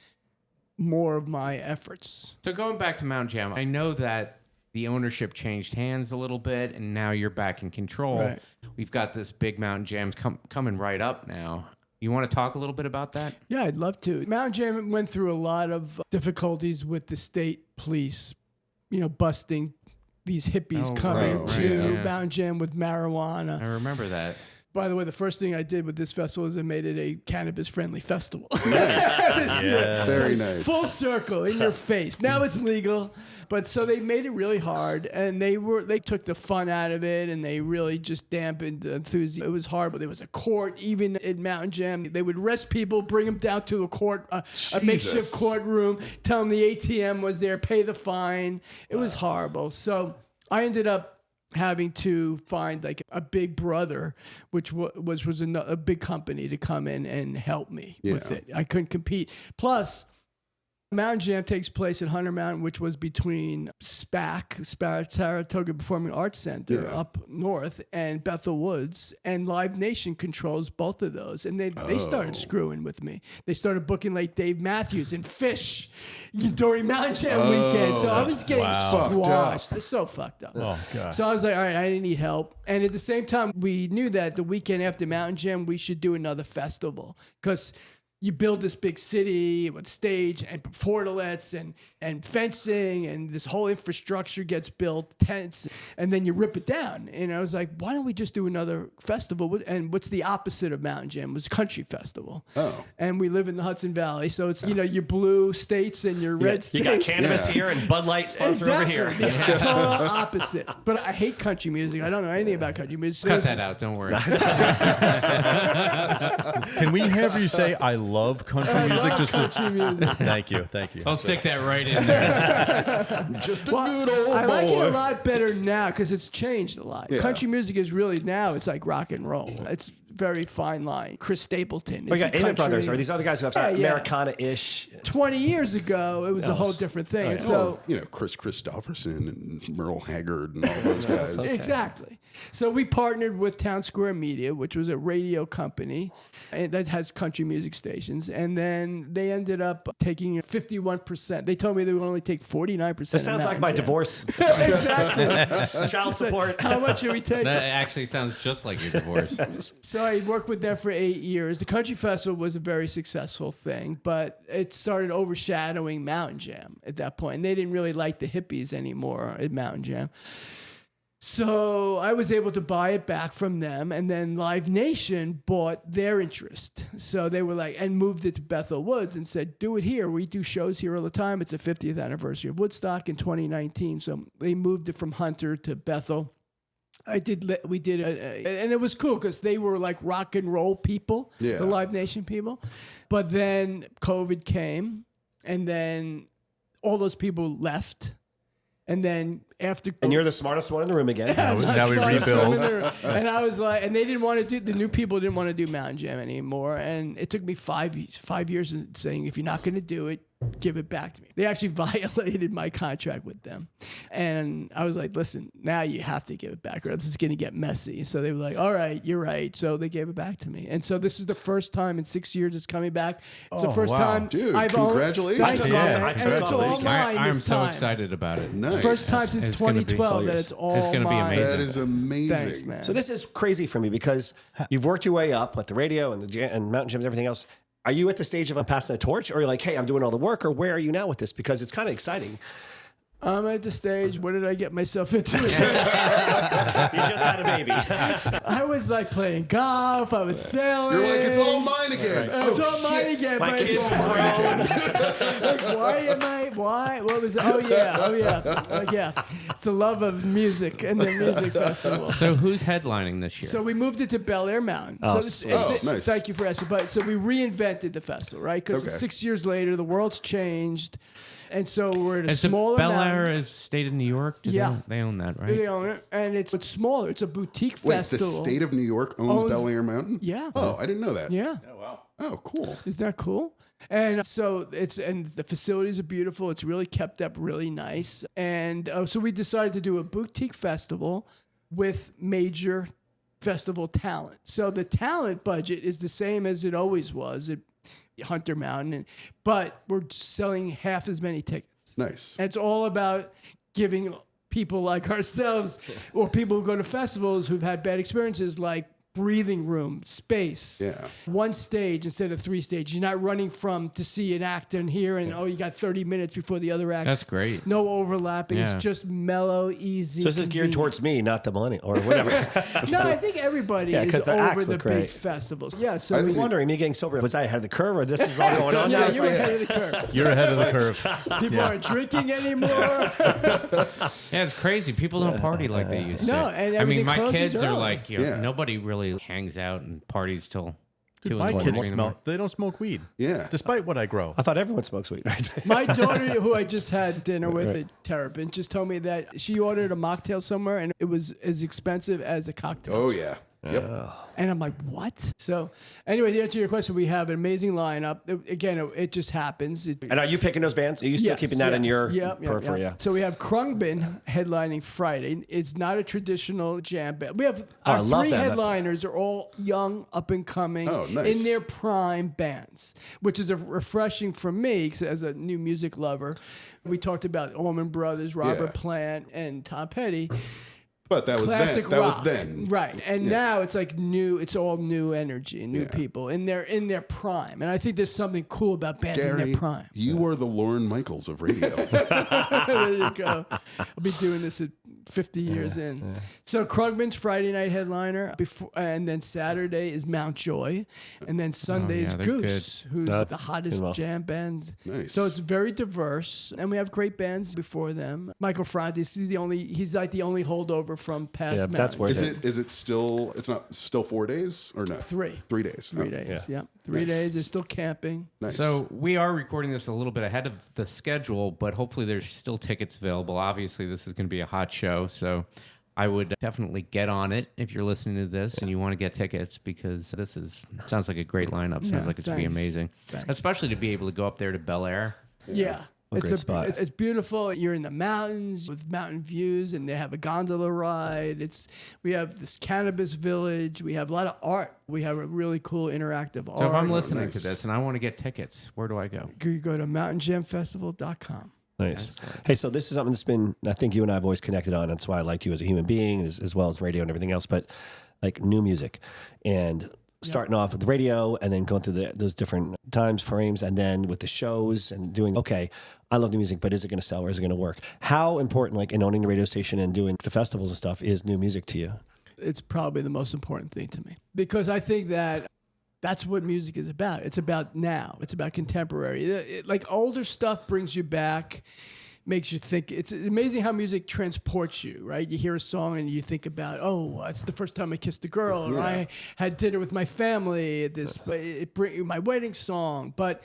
F: more of my efforts.
C: So going back to Mount Jam, I know that the ownership changed hands a little bit, and now you're back in control.
F: Right.
C: We've got this big Mountain Jam coming right up now. You want to talk a little bit about that?
F: Yeah, I'd love to. Mountain Jam went through a lot of difficulties with the state police, busting these hippies coming to Mountain Jam with marijuana.
C: I remember that.
F: By the way, the first thing I did with this festival is I made it a cannabis-friendly festival.
B: Yeah.
D: Very nice.
F: Full circle in your face. Now it's legal, but so they made it really hard, and they took the fun out of it, and they really just dampened the enthusiasm. It was hard, but there was a court even in Mountain Jam. They would arrest people, bring them down to a court, a makeshift courtroom, tell them the ATM was there, pay the fine. It was horrible. So I ended up having to find like a big brother, which was a big company to come in and help me with it. I couldn't compete. Plus, Mountain Jam takes place at Hunter Mountain, which was between SPAC, Saratoga Performing Arts Center, up north, and Bethel Woods. And Live Nation controls both of those. And they started screwing with me. They started booking like Dave Matthews and Fish during Mountain Jam weekend. So I was getting squashed. They're so fucked up.
B: Oh, God.
F: So I was like, all right, I need help. And at the same time, we knew that the weekend after Mountain Jam, we should do another festival. Because you build this big city with stage and portalets and fencing, and this whole infrastructure gets built, tents, and then you rip it down. And I was like, why don't we just do another festival? And what's the opposite of Mountain Jam? It was country festival. Oh. And we live in the Hudson Valley, so it's, your blue states and your red states.
E: You got cannabis here and Bud Light sponsor over here.
F: The total opposite. But I hate country music. I don't know anything about country music.
C: Cut that out. Don't worry.
B: Can we have you say I love country music? Just for
F: country music.
B: Thank you.
C: I'll stick that right in there.
D: Just a good old boy.
F: I like it a lot better now because it's changed a lot. Country music is really now, it's like rock and roll. It's very fine line. Chris Stapleton.
E: We got Emmett Brothers, or these other guys who have Americana-ish.
F: 20 years ago, it was a whole different thing.
D: So, Chris Christopherson and Merle Haggard and all those guys.
F: Exactly. So we partnered with Town Square Media, which was a radio company that has country music stations. And then they ended up taking 51%. They told me they would only take 49%.
E: This sounds like my divorce.
F: Exactly.
E: Child support.
F: How much are we taking?
C: That actually sounds just like your divorce.
F: So I worked with them for 8 years. The Country Festival was a very successful thing, but it started overshadowing Mountain Jam at that point. And they didn't really like the hippies anymore at Mountain Jam. So I was able to buy it back from them, and then Live Nation bought their interest. So they were like, and moved it to Bethel Woods and said, do it here. We do shows here all the time. It's the 50th anniversary of Woodstock in 2019. So they moved it from Hunter to Bethel. We did, and it was cool because they were like rock and roll people, the Live Nation people. But then COVID came, and then all those people left. And then after.
E: And you're the smartest one in the room again.
B: Now we rebuild.
F: And I was like, and they didn't want to do, the new people didn't want to do Mountain Jam anymore. And it took me 5 years saying, if you're not going to do it, give it back to me. They actually violated my contract with them. And I was like, listen, now you have to give it back or else it's going to get messy. So they were like, all right, you're right. So they gave it back to me. And so this is the first time in 6 years it's coming back. It's the first time.
D: Dude,
F: I've
D: congratulations.
F: Owned, and it's all mine
C: I'm
F: this
C: so
F: time.
C: excited about it.
D: Nice.
F: First time since
C: It's gonna be
F: 2012 that
E: yours.
F: it's all
C: It's gonna be
F: mine.
C: amazing.
D: That is amazing.
F: Thanks, man.
E: So this is crazy for me because you've worked your way up with the radio and and Mountain Jams and everything else. Are you at the stage of I'm passing the torch, or you're like, hey, I'm doing all the work, or where are you now with this? Because it's kind of exciting.
F: I'm at the stage. What did I get myself into?
E: You just had a baby.
F: I was like playing golf. I was sailing.
D: You're like, it's all mine again.
F: It's
D: Oh,
F: all mine
D: shit.
F: again.
E: My
F: but
E: kids
F: it's
E: are
F: like, why am I? Why? What was it? Oh yeah. It's the love of music and the music festival.
C: So who's headlining this year?
F: So we moved it to Bel Air Mountain.
E: Oh,
D: nice.
F: Thank you for asking. But so we reinvented the festival, right? Because
D: Okay.
F: 6 years later, the world's changed, and so we're at a
C: and so
F: smaller
C: Bel
F: mountain.
C: Air is state of New York.
F: Yeah.
C: They own that, right?
F: They own it, and it's smaller. It's a boutique
D: Wait,
F: festival.
D: the state of New York owns
F: Owns-
D: Bel Air Mountain?
F: Yeah.
D: Oh, I didn't know that.
F: Yeah.
D: Oh, cool.
F: Isn't that cool? And so and the facilities are beautiful. It's really kept up really nice. And so we decided to do a boutique festival with major festival talent. So the talent budget is the same as it always was at Hunter Mountain, but we're selling half as many tickets.
D: Nice.
F: And it's all about giving people like ourselves or people who go to festivals who've had bad experiences like breathing room, space,
D: Yeah.
F: one stage instead of 3 stages. You're not running to see an act in here and, you got 30 minutes before the other act.
C: That's great.
F: No overlapping.
C: Yeah.
F: It's just mellow, easy.
E: So this is geared
F: convenient.
E: towards me, not the millennial or whatever.
F: No, I think everybody
E: Yeah,
F: is
E: 'cause the
F: over
E: acts
F: the
E: look
F: big
E: great.
F: festivals. Yeah, so
E: I'm wondering, me getting sober, was I ahead of the curve, or this is all going on now?
F: yeah,
E: It's
F: you're
E: like-
F: ahead of the curve.
B: You're ahead of the curve.
F: People aren't drinking anymore.
C: Yeah, it's crazy. People don't party like they used to.
F: No, and
C: I mean,
F: everything
C: my
F: closes
C: kids are
F: early.
C: like,
D: Yeah.
C: nobody really hangs out and parties till 2 in
B: My
C: the
B: kids
C: morning.
B: smell. They don't smoke weed.
D: Yeah.
B: Despite what I grow.
E: I thought everyone smokes weed, right?
F: My daughter, who I just had dinner with at Terrapin, just told me that she ordered a mocktail somewhere and it was as expensive as a cocktail.
D: Oh, yeah. Yep.
F: And I'm like, what? So, anyway, to answer your question, we have an amazing lineup. It just happens.
E: And are you picking those bands? Are you still keeping that in your periphery? Yeah.
F: So we have Krungbin headlining Friday. It's not a traditional jam band. We have
E: I
F: our
E: love
F: 3
E: that.
F: headliners are all young, up and coming,
D: Oh, nice.
F: in their prime bands, which is refreshing for me 'cause as a new music lover. We talked about Allman Brothers, Robert
D: Yeah.
F: Plant, and Tom Petty.
D: But that was
F: Classic
D: then. That
F: rock.
D: was then.
F: Right. And now it's like new, it's all new energy and new
D: Yeah.
F: people in their prime. And I think there's something cool about bands in
D: Gary,
F: their prime.
D: you are the Lorne Michaels of radio.
F: There you go. I'll be doing this at 50 years in. So Krugman's Friday night headliner, and then Saturday is Mount Joy, and then Sunday is
C: they're
F: Goose, who's the hottest
E: well.
F: jam band.
D: Nice.
F: So it's very diverse, and we have great bands before them. Michael Frantis, he's like the only holdover from past.
E: Yeah, that's
F: Mountain.
E: where
D: Is it still, it's not still 4 days or no?
F: 3.
D: 3 days.
F: 3
D: Oh,
F: days. Yeah. 3
D: Nice.
F: days. They're still camping.
D: Nice.
C: So we are recording this a little bit ahead of the schedule, but hopefully there's still tickets available. Obviously, this is going to be a hot show, so I would definitely get on it if you're listening to this and you want to get tickets, because sounds like a great lineup. Sounds
F: Yeah,
C: like it's going to be
F: thanks.
C: amazing,
F: Thanks.
C: especially to be able to go up there to Bel Air.
F: Yeah.
E: great spot.
F: It's beautiful. You're in the mountains with mountain views, and they have a gondola ride. We have this cannabis village. We have a lot of art. We have a really cool interactive art.
C: So if I'm listening
D: nice.
C: to this and I want to get tickets, where do I go?
F: you go to mountainjamfestival.com.
E: Nice. Hey, so this is something that's been, I think you and I have always connected on. That's why I liked you as a human being, as well as radio and everything else, but like new music and starting off with the radio and then going through those different times frames and then with the shows and doing, okay, I love the music, but is it going to sell or is it going to work? How important, like in owning the radio station and doing the festivals and stuff, is new music to you?
F: It's probably the most important thing to me, because I think that's what music is about. It's about now. It's about contemporary. Like older stuff brings you back, makes you think. It's amazing how music transports you, right? You hear a song and you think about, oh, it's the first time I kissed a girl, or I had dinner with my family at this, my wedding song. But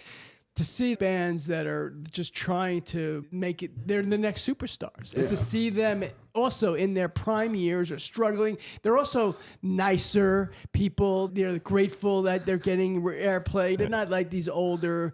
F: to see bands that are just trying to make it, they're the next superstars. And to see them also in their prime years or struggling, they're also nicer people. They're grateful that they're getting airplay. They're not like these older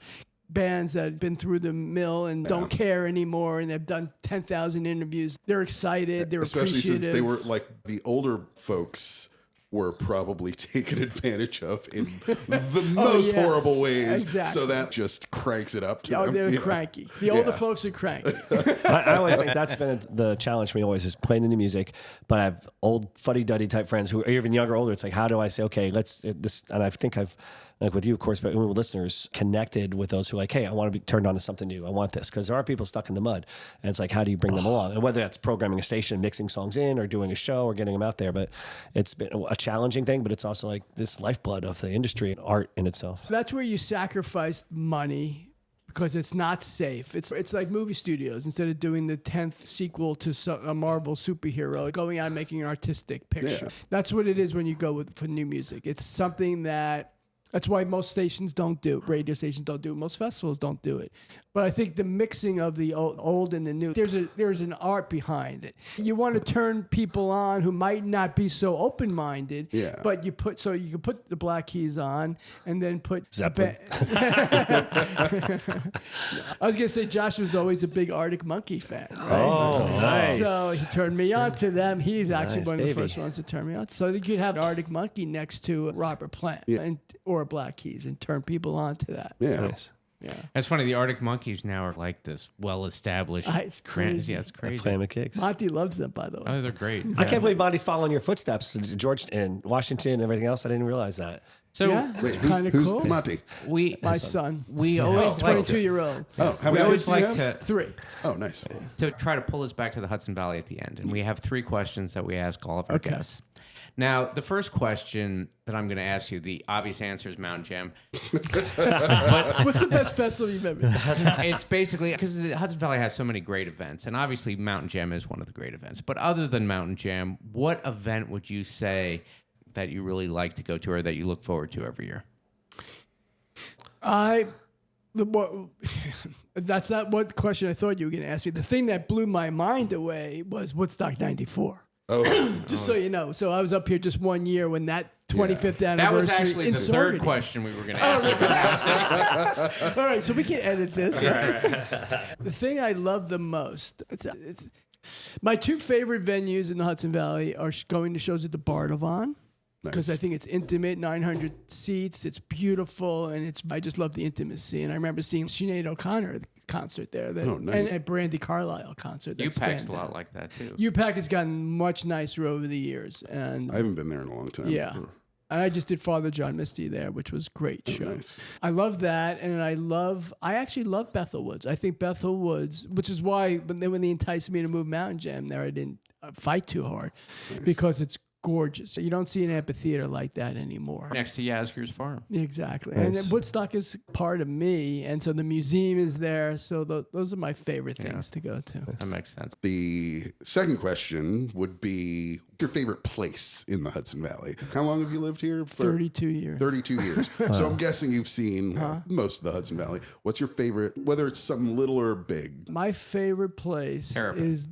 F: bands that have been through the mill and don't care anymore, and they've done 10,000 interviews. They're excited. They're
D: especially
F: appreciative.
D: since they were like the older folks were probably taken advantage of in the most horrible ways.
F: Exactly.
D: So that just cranks it up to them.
F: They're cranky. The older folks are cranky.
E: I always think that's been the challenge for me always is playing the new music. But I have old fuddy-duddy type friends who are even younger, older. It's like, how do I say, okay, let's this? And I think I've, like with you, of course, but with listeners, connected with those who are like, hey, I want to be turned on to something new. I want this. Because there are people stuck in the mud. And it's like, how do you bring them along? And whether that's programming a station, mixing songs in, or doing a show, or getting them out there. But it's been a challenging thing, but it's also like this lifeblood of the industry and art in itself.
F: So that's where you sacrifice money because it's not safe. It's like movie studios. Instead of doing the 10th sequel to a Marvel superhero, going out and making an artistic picture.
D: Yeah.
F: That's what it is when you go for new music. It's something that's why most stations don't do it. Radio stations don't do it. Most festivals don't do it. But I think the mixing of the old and the new, there's an art behind it. You want to turn people on who might not be so open-minded, but you can put the Black Keys on and then put
E: Zeppelin.
F: I was gonna say Josh was always a big Arctic Monkey fan. Right?
E: Oh, nice.
F: So he turned me on to them. He's actually
E: Nice,
F: one of the
E: baby.
F: first ones to turn me on. So you could have Arctic Monkey next to Robert Plant or Black Keys and turn people on to that.
D: Yeah.
E: Nice.
F: Yeah.
C: That's funny. The Arctic Monkeys now are like this well-established.
F: It's crazy.
C: Yeah, it's crazy.
E: Playing the kicks.
F: Monty loves them, by the way.
C: Oh, they're great.
E: I can't believe Monty's following your footsteps, George, and Washington and everything else. I didn't realize that.
C: So
F: Yeah.
D: Wait,
F: It's kinda
D: who's
F: cool.
D: Monty?
F: My son.
C: we always like to,
F: 22-year-old.
D: Oh, how
C: we
D: many
C: always
D: kids do you
C: like
D: have?
C: to
F: 3.
D: Oh, nice.
C: try to pull us back to the Hudson Valley at the end, and we have 3 questions that we ask all of our
F: Okay.
C: guests. Now, the first question that I'm going to ask you, the obvious answer is Mountain Jam.
F: What's the best festival you've ever been to?
C: It's basically because the Hudson Valley has so many great events, and obviously Mountain Jam is one of the great events. But other than Mountain Jam, what event would you say that you really like to go to or that you look forward to every year?
F: That's not what question I thought you were going to ask me. The thing that blew my mind away was Woodstock 94.
D: Oh,
F: Just so you know. So I was up here just 1 year when that 25th anniversary.
C: That was actually the third
F: Insority.
C: question we were going to ask.
F: All right, so we can edit this. The thing I love the most, it's my 2 favorite venues in the Hudson Valley are going to shows at the Bardavon. Because I think it's intimate, 900 seats, it's beautiful, and I just love the intimacy. And I remember seeing Sinead O'Connor concert there,
D: nice.
F: and a Brandy Carlisle concert.
C: UPAC's a lot like that too.
F: UPAC has gotten much nicer over the years, and
D: I haven't been there in a long time.
F: yeah. And I just did Father John Misty there, which was a great show.
D: Nice.
F: I love that, and I actually love Bethel Woods. I think Bethel Woods, which is why when they enticed me to move Mountain Jam there, I didn't fight too hard because it's gorgeous. You don't see an amphitheater like that anymore.
C: Next to Yasgur's Farm.
F: Exactly. And then Woodstock is part of me, and so the museum is there. So those are my favorite things to go to.
C: That makes sense.
D: The second question would be your favorite place in the Hudson Valley. How long have you lived here?
F: 32 years.
D: 32 years. So I'm guessing you've seen most of the Hudson Valley. What's your favorite, whether it's something little or big?
F: My favorite place
C: Terrapin.
F: is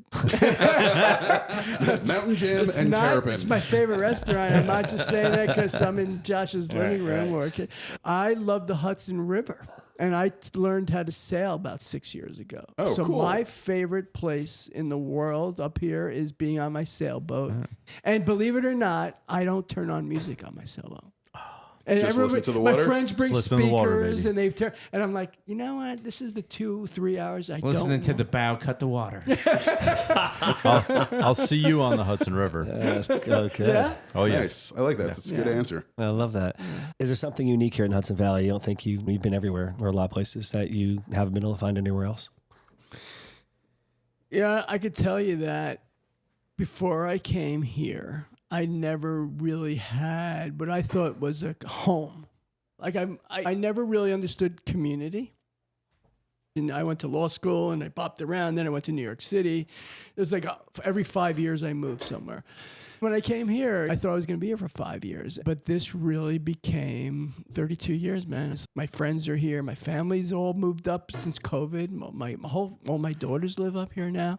D: Mountain Jam and Terrapin.
F: It's my favorite restaurant. I'm not just saying that because I'm in Josh's living room working. I love the Hudson River. And I learned how to sail about 6 years ago.
D: Oh,
F: so
D: cool.
F: my favorite place in the world up here is being on my sailboat. And believe it or not, I don't turn on music on my sailboat. And
D: Just listen to the water?
F: My friends bring
B: Just listen to the water,
F: speakers,
B: baby.
F: and I'm like, you know what? This is the 2-3 hours I don't
C: Listening to
F: want.
C: the bow cut the water.
B: I'll see you on the Hudson River.
E: That's okay.
F: Yeah?
B: Oh, yeah.
D: Nice. I like that. That's a good answer.
E: I love that. Is there something unique here in Hudson Valley? You don't think you've been everywhere or a lot of places that you haven't been able to find anywhere else?
F: Yeah, I could tell you that before I came here, I never really had what I thought was a home. Like I never really understood community. And I went to law school and I bopped around. Then I went to New York City. It was like every 5 years I moved somewhere. When I came here, I thought I was going to be here for 5 years. But this really became 32 years, man. My friends are here. My family's all moved up since COVID. All my daughters live up here now.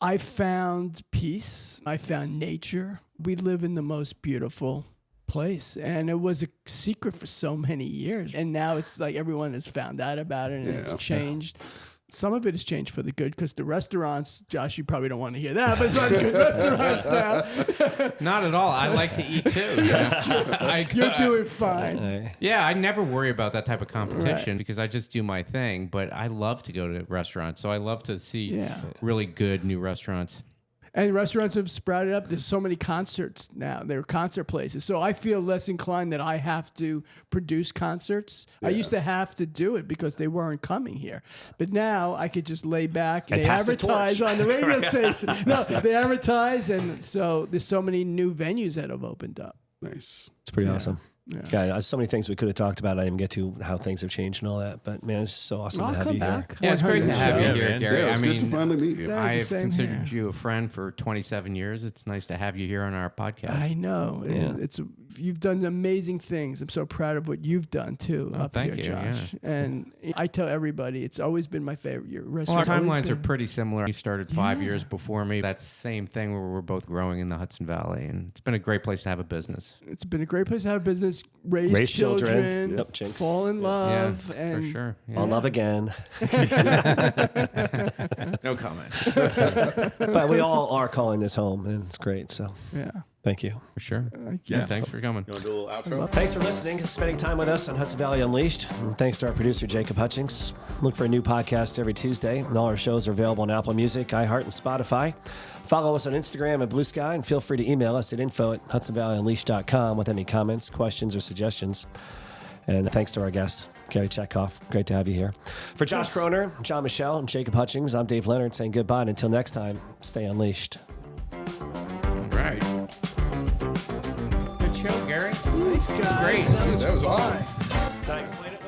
F: I found peace. I found nature. We live in the most beautiful place, and it was a secret for so many years, and now it's like everyone has found out about it, and it's changed. Some of it has changed for the good, because the restaurants, Josh, you probably don't want to hear that, but it's not good restaurants now.
C: Not at all. I like to eat too.
F: That's true. You're doing fine.
C: Yeah, I never worry about that type of competition because I just do my thing, but I love to go to restaurants, so I love to see really good new restaurants.
F: And restaurants have sprouted up. There's so many concerts now. They're concert places. So I feel less inclined that I have to produce concerts. Yeah. I used to have to do it because they weren't coming here. But now I could just lay back and they advertise on the radio station. No, they advertise. And so there's so many new venues that have opened up.
D: Nice.
E: It's pretty awesome.
F: Yeah.
E: There's so many things we could have talked about. I didn't get to how things have changed and all that. But man, it's so awesome to have you here.
C: Yeah, it's great to have you here, Gary.
D: Yeah, it's good to finally meet you.
C: I've considered you a friend for 27 years. It's nice to have you here on our podcast.
F: I know. Yeah. You've done amazing things. I'm so proud of what you've done too up here, Josh. Yeah. And I tell everybody, it's always been my favorite. Your restaurant.
C: Well, our timelines are pretty similar. You started 5 years before me. That same thing where we're both growing in the Hudson Valley, and it's been a great place to have a business.
F: It's been a great place to have a business. Raise children, fall in love, and
C: for sure.
E: Fall in love again.
C: No comment.
E: But we all are calling this home, and it's great. So thank you.
C: For sure. Thanks for coming.
B: You want to do a little outro?
E: Thanks for listening and spending time with us on Hudson Valley Unleashed. And thanks to our producer, Jacob Hutchings. Look for a new podcast every Tuesday, and all our shows are available on Apple Music, iHeart, and Spotify. Follow us on Instagram and Blue Sky, and feel free to email us at info@hudsonvalleyunleashed.com with any comments, questions, or suggestions. And thanks to our guest, Gary Chetkof. Great to have you here. For Josh Kroner, John Michelle, and Jacob Hutchings, I'm Dave Leonard saying goodbye. And until next time, stay unleashed.
C: All right. Good show, Gary.
F: Thanks, guys.
C: Great.
D: Dude, that was awesome.
E: Can I explain it?